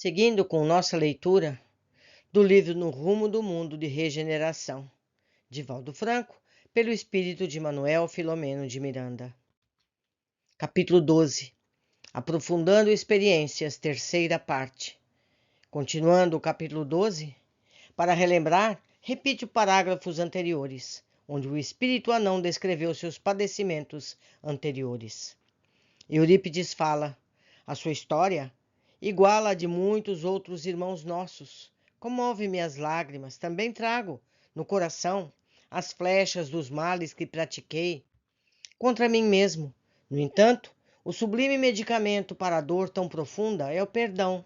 Seguindo com nossa leitura do livro No Rumo do Mundo de Regeneração, de Valdo Franco, pelo espírito de Manuel Filomeno de Miranda. Capítulo 12. Aprofundando experiências, terceira parte. Continuando o capítulo 12, para relembrar, repite os parágrafos anteriores, onde o espírito anão descreveu seus padecimentos anteriores. Eurípides fala, a sua história iguala a de muitos outros irmãos nossos. Comove-me as lágrimas, também trago no coração as flechas dos males que pratiquei contra mim mesmo. No entanto, o sublime medicamento para a dor tão profunda é o perdão.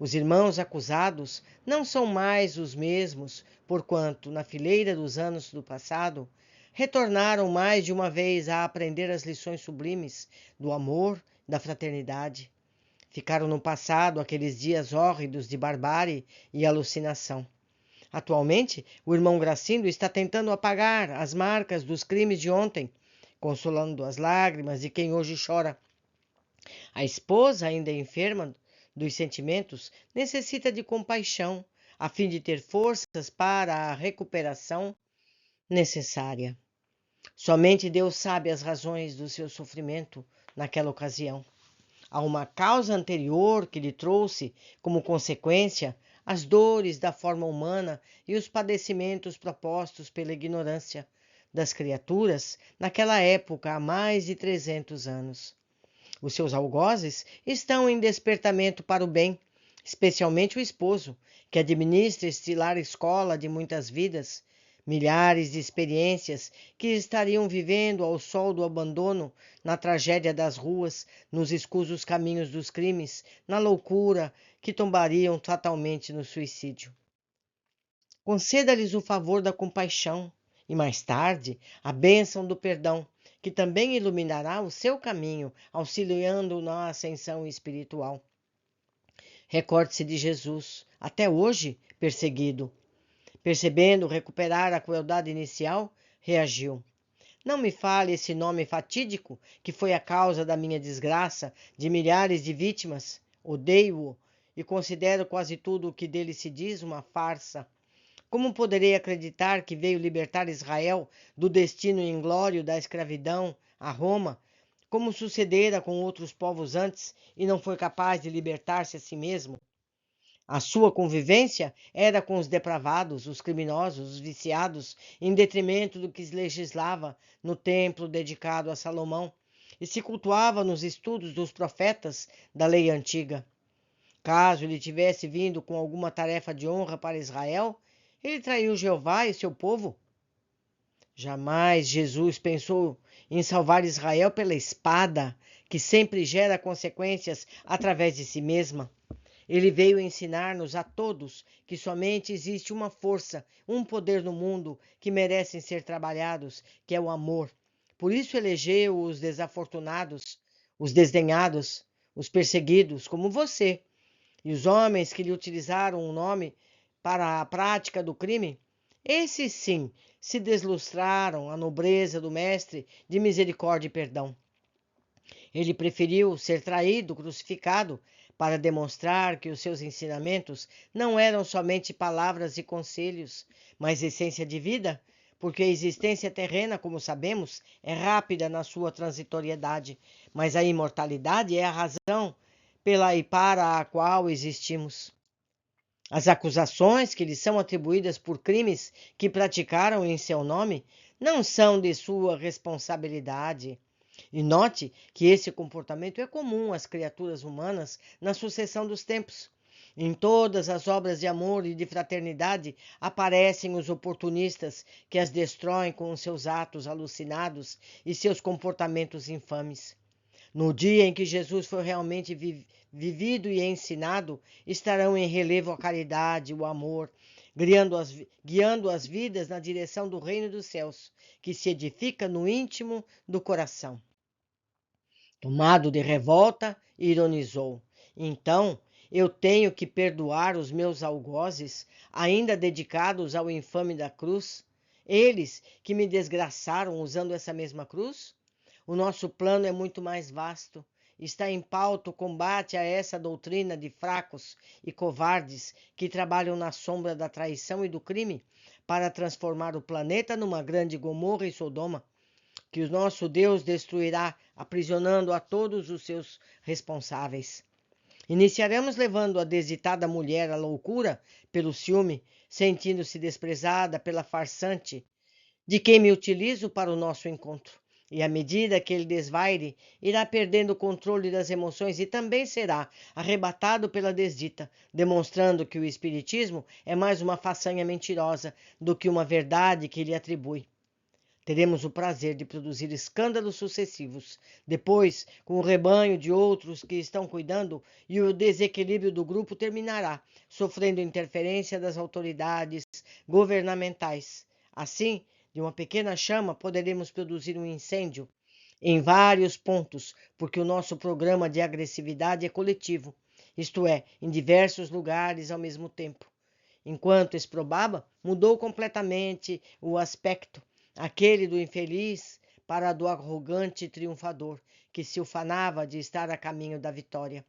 Os irmãos acusados não são mais os mesmos, porquanto, na fileira dos anos do passado, retornaram mais de uma vez a aprender as lições sublimes do amor, da fraternidade. Ficaram no passado aqueles dias hórridos de barbárie e alucinação. Atualmente, o irmão Gracindo está tentando apagar as marcas dos crimes de ontem, consolando as lágrimas de quem hoje chora. A esposa, ainda enferma dos sentimentos, necessita de compaixão, a fim de ter forças para a recuperação necessária. Somente Deus sabe as razões do seu sofrimento naquela ocasião. Há uma causa anterior que lhe trouxe, como consequência, as dores da forma humana e os padecimentos propostos pela ignorância das criaturas naquela época há mais de 300 anos. Os seus algozes estão em despertamento para o bem, especialmente o esposo, que administra este lar escola de muitas vidas, milhares de experiências que estariam vivendo ao sol do abandono, na tragédia das ruas, nos escusos caminhos dos crimes, na loucura, que tombariam fatalmente no suicídio. Conceda-lhes o favor da compaixão e, mais tarde, a bênção do perdão, que também iluminará o seu caminho, auxiliando na ascensão espiritual. Recorde-se de Jesus, até hoje perseguido. Percebendo recuperar a crueldade inicial, reagiu. Não me fale esse nome fatídico que foi a causa da minha desgraça, de milhares de vítimas. Odeio-o e considero quase tudo o que dele se diz uma farsa. Como poderei acreditar que veio libertar Israel do destino inglório da escravidão a Roma, como sucedera com outros povos antes, e não foi capaz de libertar-se a si mesmo? A sua convivência era com os depravados, os criminosos, os viciados, em detrimento do que legislava no templo dedicado a Salomão e se cultuava nos estudos dos profetas da lei antiga. Caso ele tivesse vindo com alguma tarefa de honra para Israel, ele traiu Jeová e seu povo. Jamais Jesus pensou em salvar Israel pela espada, que sempre gera consequências através de si mesma. Ele veio ensinar-nos a todos que somente existe uma força, um poder no mundo que merecem ser trabalhados, que é o amor. Por isso elegeu os desafortunados, os desdenhados, os perseguidos, como você. E os homens que lhe utilizaram o nome para a prática do crime, esses sim se deslustraram a nobreza do Mestre de misericórdia e perdão. Ele preferiu ser traído, crucificado, para demonstrar que os seus ensinamentos não eram somente palavras e conselhos, mas essência de vida, porque a existência terrena, como sabemos, é rápida na sua transitoriedade, mas a imortalidade é a razão pela e para a qual existimos. As acusações que lhe são atribuídas por crimes que praticaram em seu nome não são de sua responsabilidade. E note que esse comportamento é comum às criaturas humanas na sucessão dos tempos. Em todas as obras de amor e de fraternidade aparecem os oportunistas que as destroem com seus atos alucinados e seus comportamentos infames. No dia em que Jesus foi realmente vivido e ensinado, estarão em relevo a caridade, o amor, guiando as vidas na direção do reino dos céus, que se edifica no íntimo do coração. Tomado de revolta, ironizou. Então, eu tenho que perdoar os meus algozes, ainda dedicados ao infame da cruz? Eles que me desgraçaram usando essa mesma cruz? O nosso plano é muito mais vasto está em pauta o combate a essa doutrina de fracos e covardes que trabalham na sombra da traição e do crime para transformar o planeta numa grande Gomorra e Sodoma, que o nosso Deus destruirá, aprisionando a todos os seus responsáveis. Iniciaremos levando a desditada mulher à loucura pelo ciúme, sentindo-se desprezada pela farsante de quem me utilizo para o nosso encontro. E à medida que ele desvaire, irá perdendo o controle das emoções e também será arrebatado pela desdita, demonstrando que o espiritismo é mais uma façanha mentirosa do que uma verdade que lhe atribui. Teremos o prazer de produzir escândalos sucessivos. Depois, com o rebanho de outros que estão cuidando, e o desequilíbrio do grupo terminará, sofrendo interferência das autoridades governamentais. Assim, de uma pequena chama, poderemos produzir um incêndio em vários pontos, porque o nosso programa de agressividade é coletivo, isto é, em diversos lugares ao mesmo tempo. Enquanto exprobava, mudou completamente o aspecto, aquele do infeliz para do arrogante triunfador, que se ufanava de estar a caminho da vitória.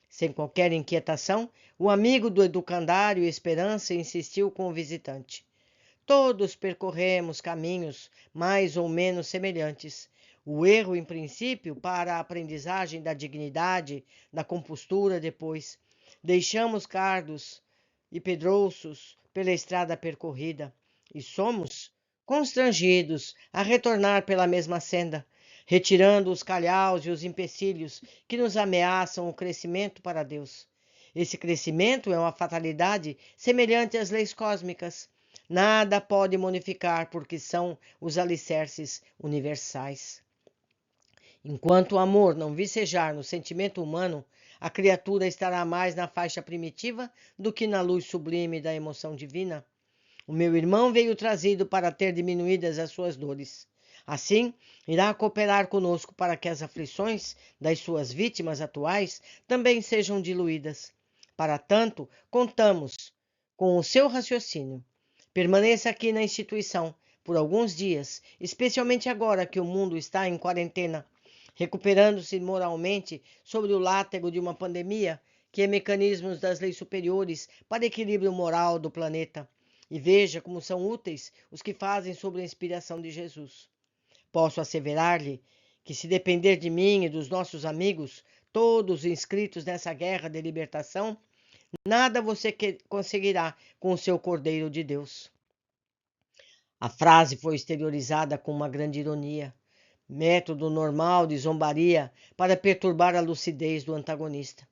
Sem qualquer inquietação, o amigo do educandário Esperança insistiu com o visitante. Todos percorremos caminhos mais ou menos semelhantes. O erro, em princípio, para a aprendizagem da dignidade, da compostura depois. Deixamos cardos e pedrouços pela estrada percorrida e somos constrangidos a retornar pela mesma senda, retirando os calhaus e os empecilhos que nos ameaçam o crescimento para Deus. Esse crescimento é uma fatalidade semelhante às leis cósmicas. Nada pode modificar porque são os alicerces universais. Enquanto o amor não vicejar no sentimento humano, a criatura estará mais na faixa primitiva do que na luz sublime da emoção divina. O meu irmão veio trazido para ter diminuídas as suas dores. Assim, irá cooperar conosco para que as aflições das suas vítimas atuais também sejam diluídas. Para tanto, contamos com o seu raciocínio. Permaneça aqui na instituição por alguns dias, especialmente agora que o mundo está em quarentena, recuperando-se moralmente sobre o látego de uma pandemia, que é mecanismos das leis superiores para equilíbrio moral do planeta. E veja como são úteis os que fazem sobre a inspiração de Jesus. Posso asseverar-lhe que, se depender de mim e dos nossos amigos, todos inscritos nessa guerra de libertação, nada você conseguirá com o seu Cordeiro de Deus. A frase foi exteriorizada com uma grande ironia, método normal de zombaria para perturbar a lucidez do antagonista.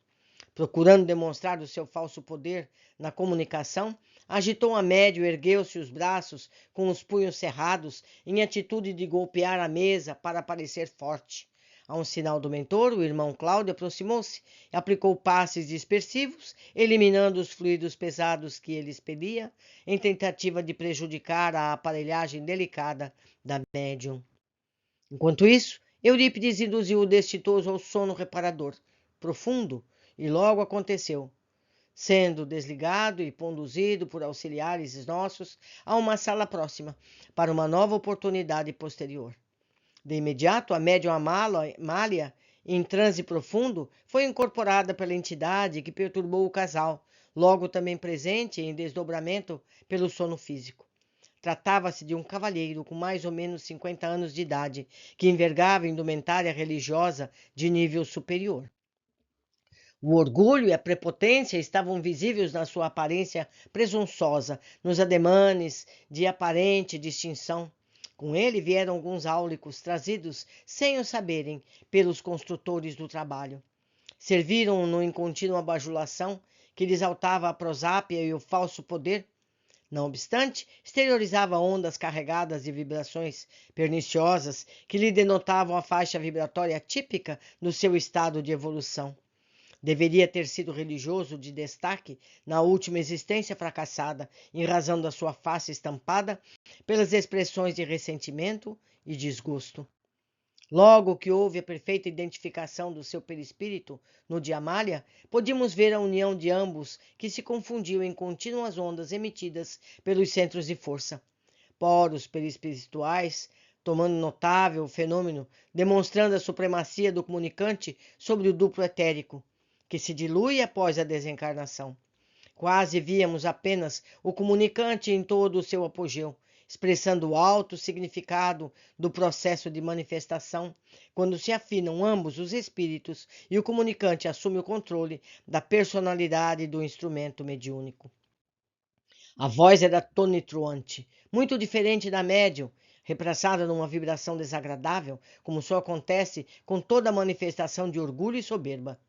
Procurando demonstrar o seu falso poder na comunicação, agitou a médio, ergueu-se os braços com os punhos cerrados, em atitude de golpear a mesa para parecer forte. A um sinal do mentor, o irmão Cláudio aproximou-se e aplicou passes dispersivos, eliminando os fluidos pesados que ele expelia, em tentativa de prejudicar a aparelhagem delicada da médium. Enquanto isso, Eurípides induziu o desditoso ao sono reparador, profundo, e logo aconteceu, sendo desligado e conduzido por auxiliares nossos a uma sala próxima, para uma nova oportunidade posterior. De imediato, a médium Amália, em transe profundo, foi incorporada pela entidade que perturbou o casal, logo também presente em desdobramento pelo sono físico. Tratava-se de um cavalheiro com mais ou menos 50 anos de idade, que envergava indumentária religiosa de nível superior. O orgulho e a prepotência estavam visíveis na sua aparência presunçosa, nos ademanes de aparente distinção. Com ele vieram alguns áulicos trazidos, sem o saberem, pelos construtores do trabalho. Serviram-no em contínua bajulação, que lhe exaltava a prosápia e o falso poder. Não obstante, exteriorizava ondas carregadas de vibrações perniciosas que lhe denotavam a faixa vibratória típica do seu estado de evolução. Deveria ter sido religioso de destaque na última existência fracassada, em razão da sua face estampada pelas expressões de ressentimento e desgosto. Logo que houve a perfeita identificação do seu perispírito no de Amália, podíamos ver a união de ambos, que se confundiu em contínuas ondas emitidas pelos centros de força. Poros perispirituais tomando notável fenômeno, demonstrando a supremacia do comunicante sobre o duplo etérico, que se dilui após a desencarnação. Quase víamos apenas o comunicante em todo o seu apogeu, expressando o alto significado do processo de manifestação, quando se afinam ambos os espíritos e o comunicante assume o controle da personalidade do instrumento mediúnico. A voz era tonitruante, muito diferente da médium, repressada numa vibração desagradável, como só acontece com toda manifestação de orgulho e soberba.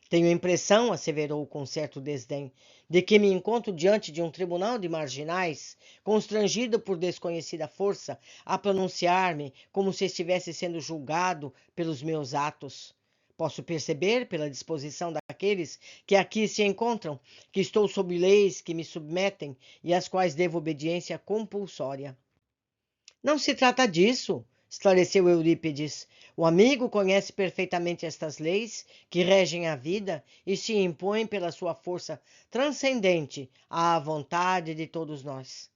Tenho a impressão, asseverou com certo desdém, de que me encontro diante de um tribunal de marginais, constrangido por desconhecida força a pronunciar-me como se estivesse sendo julgado pelos meus atos. Posso perceber, pela disposição daqueles que aqui se encontram, que estou sob leis que me submetem e às quais devo obediência compulsória. Não se trata disso, esclareceu Eurípides. O amigo conhece perfeitamente estas leis que regem a vida e se impõem pela sua força transcendente à vontade de todos nós.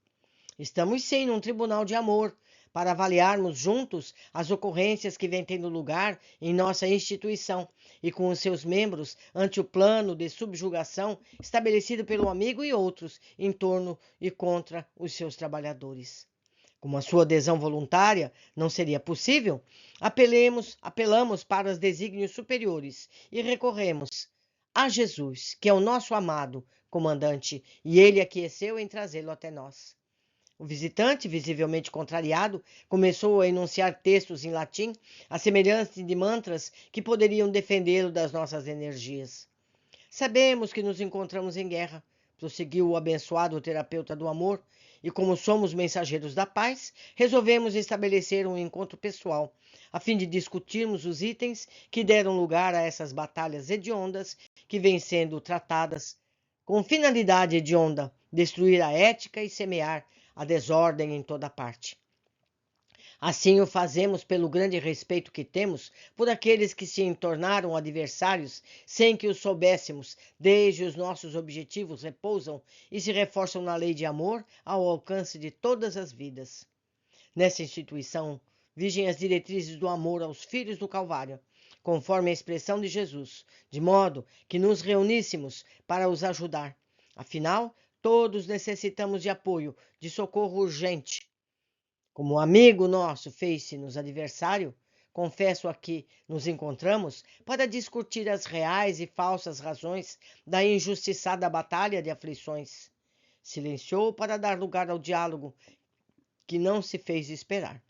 Estamos sim num tribunal de amor, para avaliarmos juntos as ocorrências que vêm tendo lugar em nossa instituição e com os seus membros ante o plano de subjugação estabelecido pelo amigo e outros em torno e contra os seus trabalhadores. Como a sua adesão voluntária não seria possível, apelamos para os desígnios superiores e recorremos a Jesus, que é o nosso amado comandante, e ele aqueceu em trazê-lo até nós. O visitante, visivelmente contrariado, começou a enunciar textos em latim, à semelhança de mantras que poderiam defendê-lo das nossas energias. Sabemos que nos encontramos em guerra, prosseguiu o abençoado terapeuta do amor, e como somos mensageiros da paz, resolvemos estabelecer um encontro pessoal, a fim de discutirmos os itens que deram lugar a essas batalhas hediondas que vêm sendo tratadas com finalidade hedionda, destruir a ética e semear a desordem em toda parte. Assim o fazemos pelo grande respeito que temos por aqueles que se tornaram adversários sem que o soubéssemos, desde os nossos objetivos repousam e se reforçam na lei de amor ao alcance de todas as vidas. Nessa instituição, vigem as diretrizes do amor aos filhos do Calvário, conforme a expressão de Jesus, de modo que nos reuníssemos para os ajudar. Afinal, todos necessitamos de apoio, de socorro urgente. Como amigo nosso fez-se-nos adversário, confesso aqui nos encontramos para discutir as reais e falsas razões da injustiçada batalha de aflições. Silenciou para dar lugar ao diálogo, que não se fez esperar.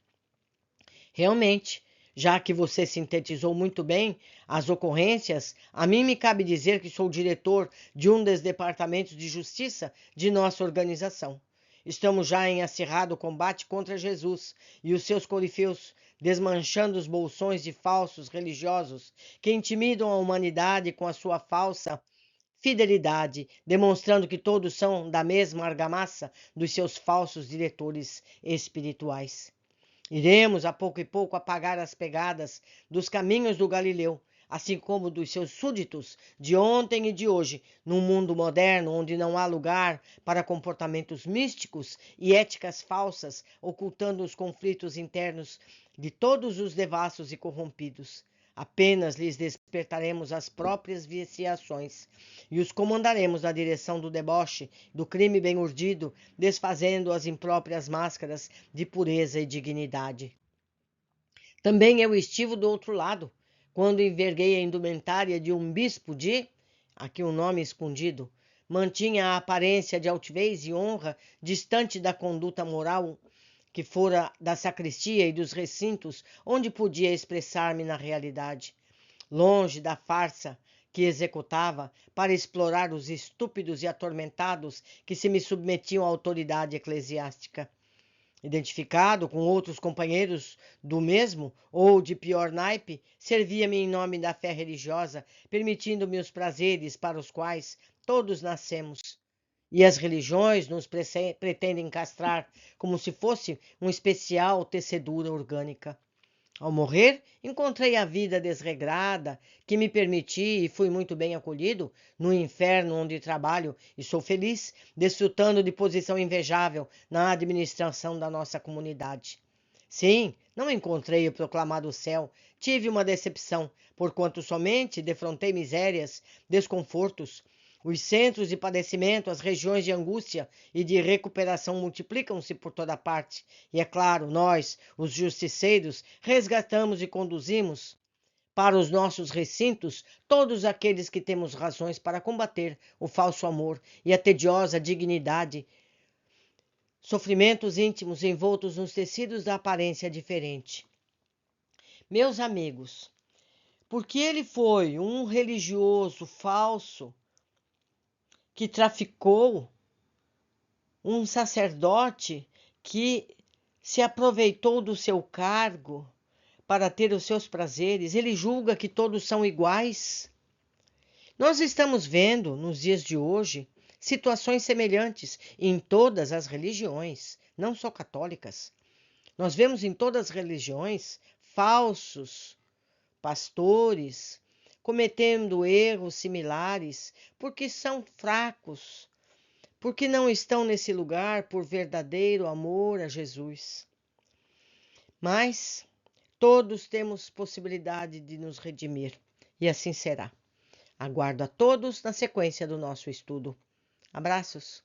Realmente, já que você sintetizou muito bem as ocorrências, a mim me cabe dizer que sou diretor de um dos departamentos de justiça de nossa organização. Estamos já em acirrado combate contra Jesus e os seus corifeus, desmanchando os bolsões de falsos religiosos que intimidam a humanidade com a sua falsa fidelidade, demonstrando que todos são da mesma argamassa dos seus falsos diretores espirituais. Iremos, a pouco e pouco, apagar as pegadas dos caminhos do Galileu, assim como dos seus súditos de ontem e de hoje, num mundo moderno onde não há lugar para comportamentos místicos e éticas falsas, ocultando os conflitos internos de todos os devassos e corrompidos. Apenas lhes despertaremos as próprias viciações e os comandaremos na direção do deboche, do crime bem urdido, desfazendo as impróprias máscaras de pureza e dignidade. Também eu estive do outro lado, quando enverguei a indumentária de um bispo aqui um nome escondido, mantinha a aparência de altivez e honra distante da conduta moral que fora da sacristia e dos recintos onde podia expressar-me na realidade, longe da farsa que executava para explorar os estúpidos e atormentados que se me submetiam à autoridade eclesiástica. Identificado com outros companheiros do mesmo ou de pior naipe, servia-me em nome da fé religiosa, permitindo-me os prazeres para os quais todos nascemos. E as religiões nos pretendem castrar como se fosse uma especial tecedura orgânica. Ao morrer, encontrei a vida desregrada que me permiti e fui muito bem acolhido no inferno onde trabalho e sou feliz, desfrutando de posição invejável na administração da nossa comunidade. Sim, não encontrei o proclamado céu. Tive uma decepção, porquanto somente defrontei misérias, desconfortos. Os centros de padecimento, as regiões de angústia e de recuperação multiplicam-se por toda parte. E é claro, nós, os justiceiros, resgatamos e conduzimos para os nossos recintos todos aqueles que temos razões para combater o falso amor e a tediosa dignidade, sofrimentos íntimos envoltos nos tecidos da aparência diferente. Meus amigos, porque ele foi um religioso falso que traficou, um sacerdote que se aproveitou do seu cargo para ter os seus prazeres, ele julga que todos são iguais. Nós estamos vendo, nos dias de hoje, situações semelhantes em todas as religiões, não só católicas. Nós vemos em todas as religiões falsos pastores cometendo erros similares porque são fracos, porque não estão nesse lugar por verdadeiro amor a Jesus. Mas todos temos possibilidade de nos redimir, e assim será. Aguardo a todos na sequência do nosso estudo. Abraços!